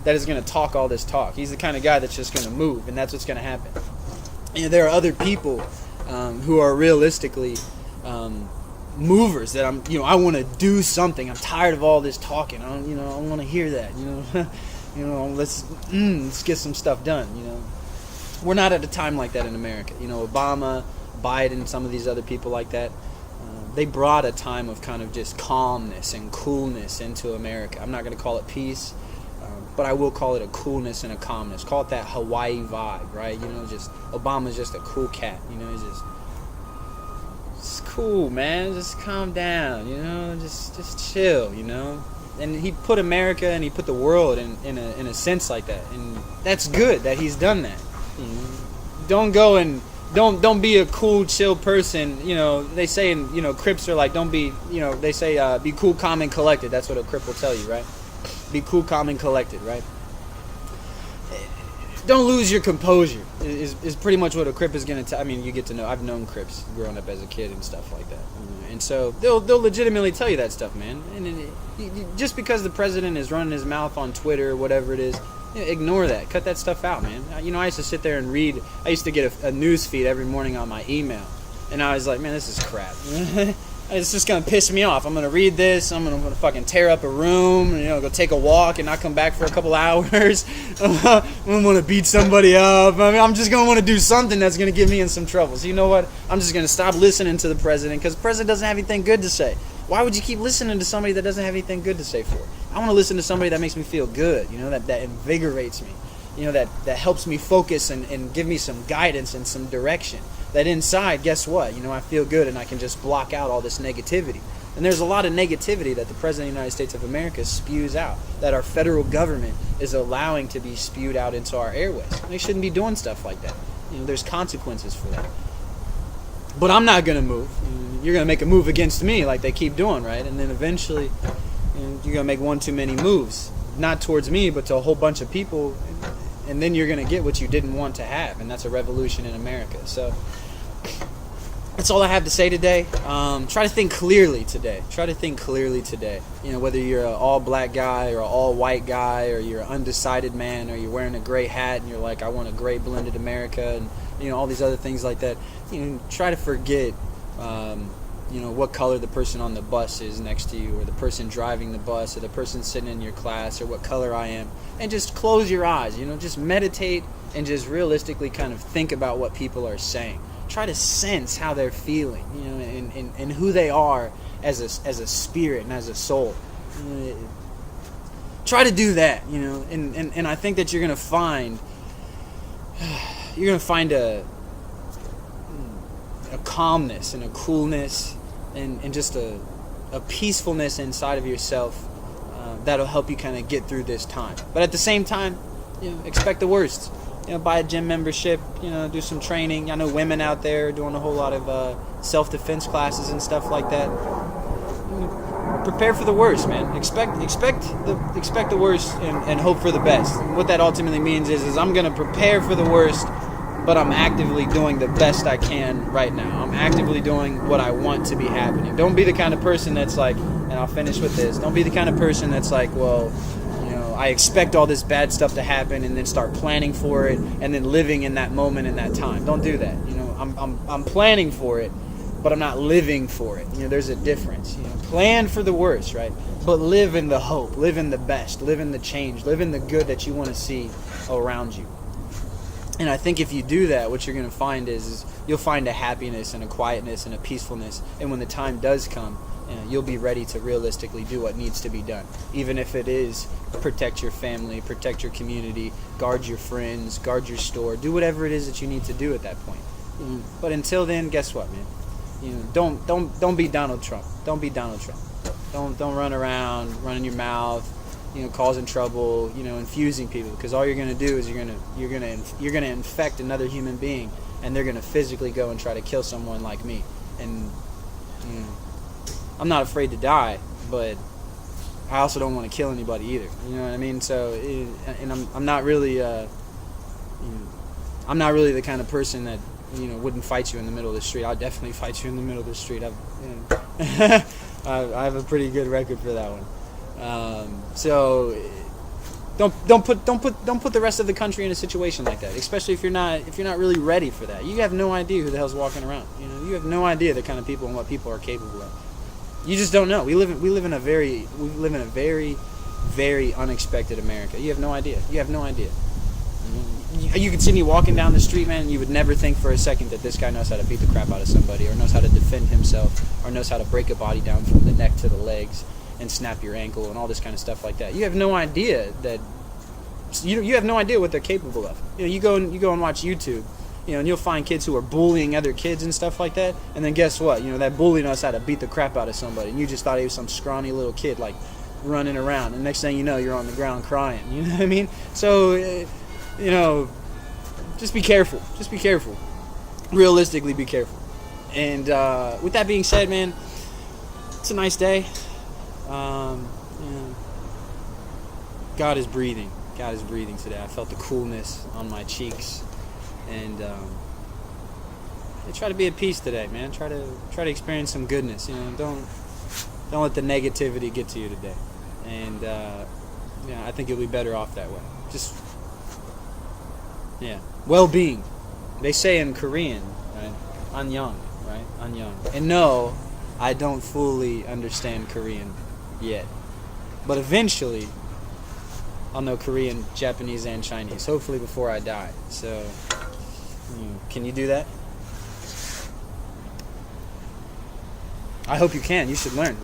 that is going to talk all this talk. He's the kind of guy that's just going to move, and that's what's going to happen. And there are other people who are realistically movers that I want to do something. I'm tired of all this talking. I want to hear that. Let's get some stuff done. We're not at a time like that in America. Obama, Biden, some of these other people like that. They brought a time of kind of just calmness and coolness into America. I'm not going to call it peace, but I will call it a coolness and a calmness. Call it that Hawaii vibe, right? Just Obama's just a cool cat. He's just cool, man. Just calm down. Just chill. And he put America and he put the world in a sense like that, and that's good that he's done that. Don't go and don't be a cool, chill person. They say, Crips are like, don't be, they say, be cool, calm, and collected. That's what a Crip will tell you, right? Be cool, calm, and collected, right? Don't lose your composure is pretty much what a Crip is going to tell. I mean, you get to know, I've known Crips growing up as a kid and stuff like that. And so they'll legitimately tell you that stuff, man. And just because the president is running his mouth on Twitter or whatever it is, ignore that. Cut that stuff out, man. I used to sit there and read. I used to get a news feed every morning on my email. And I was like, man, this is crap. It's just going to piss me off. I'm going to read this. I'm going to fucking tear up a room, go take a walk and not come back for a couple hours. I'm going to beat somebody up. I'm just going to want to do something that's going to get me in some trouble. So you know what? I'm just going to stop listening to the president because the president doesn't have anything good to say. Why would you keep listening to somebody that doesn't have anything good to say for? I want to listen to somebody that makes me feel good, that invigorates me, that helps me focus and give me some guidance and some direction. That inside, guess what? I feel good and I can just block out all this negativity. And there's a lot of negativity that the President of the United States of America spews out, that our federal government is allowing to be spewed out into our airways. They shouldn't be doing stuff like that. There's consequences for that. But I'm not going to move. You're going to make a move against me like they keep doing, right? And then eventually you're going to make one too many moves. Not towards me, but to a whole bunch of people. And then you're going to get what you didn't want to have. And that's a revolution in America. So that's all I have to say today. Try to think clearly today. Whether you're an all-black guy or an all-white guy, or you're an undecided man, or you're wearing a gray hat and you're like, I want a gray blended America, and all these other things like that. Try to forget what color the person on the bus is next to you, or the person driving the bus, or the person sitting in your class, or what color I am, and just close your eyes. Just meditate and just realistically kind of think about what people are saying. Try to sense how they're feeling, and who they are as a spirit and as a soul. Try to do that, and I think that you're gonna find a calmness and a coolness and just a peacefulness inside of yourself that'll help you kind of get through this time. But at the same time, expect the worst. Buy a gym membership, do some training. I know women out there doing a whole lot of self-defense classes and stuff like that. Prepare for the worst, man. Expect the worst and hope for the best. What that ultimately means is I'm going to prepare for the worst, but I'm actively doing the best I can right now. I'm actively doing what I want to be happening. Don't be the kind of person that's like, and I'll finish with this, don't be the kind of person that's like, well, I expect all this bad stuff to happen and then start planning for it and then living in that moment in that time. Don't do that. I'm planning for it, but I'm not living for it. There's a difference. Plan for the worst, right? But live in the hope, live in the best, live in the change, live in the good that you want to see around you. And I think if you do that, what you're going to find is you'll find a happiness and a quietness and a peacefulness. And when the time does come, you'll be ready to realistically do what needs to be done. Even if it is protect your family, protect your community, guard your friends, guard your store, do whatever it is that you need to do at that point. But until then, guess what, man? Don't be Donald Trump. Don't be Donald Trump. Don't run around running your mouth, causing trouble, infusing people, because all you're going to do is you're going to infect another human being, and they're going to physically go and try to kill someone like me. And I'm not afraid to die, but I also don't want to kill anybody either. You know what I mean? So, and I'm not really the kind of person that wouldn't fight you in the middle of the street. I'll definitely fight you in the middle of the street. I have a pretty good record for that one. So don't put the rest of the country in a situation like that, especially if you're not really ready for that. You have no idea who the hell's walking around. You have no idea the kind of people and what people are capable of. You just don't know. We live in a very very unexpected America. You have no idea. You could see me walking down the street, man, and you would never think for a second that this guy knows how to beat the crap out of somebody, or knows how to defend himself, or knows how to break a body down from the neck to the legs and snap your ankle and all this kind of stuff like that. You have no idea that you have no idea what they're capable of. You go and watch YouTube, and you'll find kids who are bullying other kids and stuff like that, and then guess what? That bully knows how to beat the crap out of somebody, and you just thought he was some scrawny little kid like running around, and next thing you know, you're on the ground crying. You know what I mean? So just be careful. Just be careful. Realistically, be careful. And with that being said, man, it's a nice day. God is breathing. God is breathing today. I felt the coolness on my cheeks, and try to be at peace today, man. Try to experience some goodness. Don't let the negativity get to you today. And I think you'll be better off that way. Just well-being. They say in Korean, right? Annyeong, right? Annyeong. And no, I don't fully understand Korean yet. But eventually, I'll know Korean, Japanese, and Chinese. Hopefully before I die. So, can you do that? I hope you can. You should learn.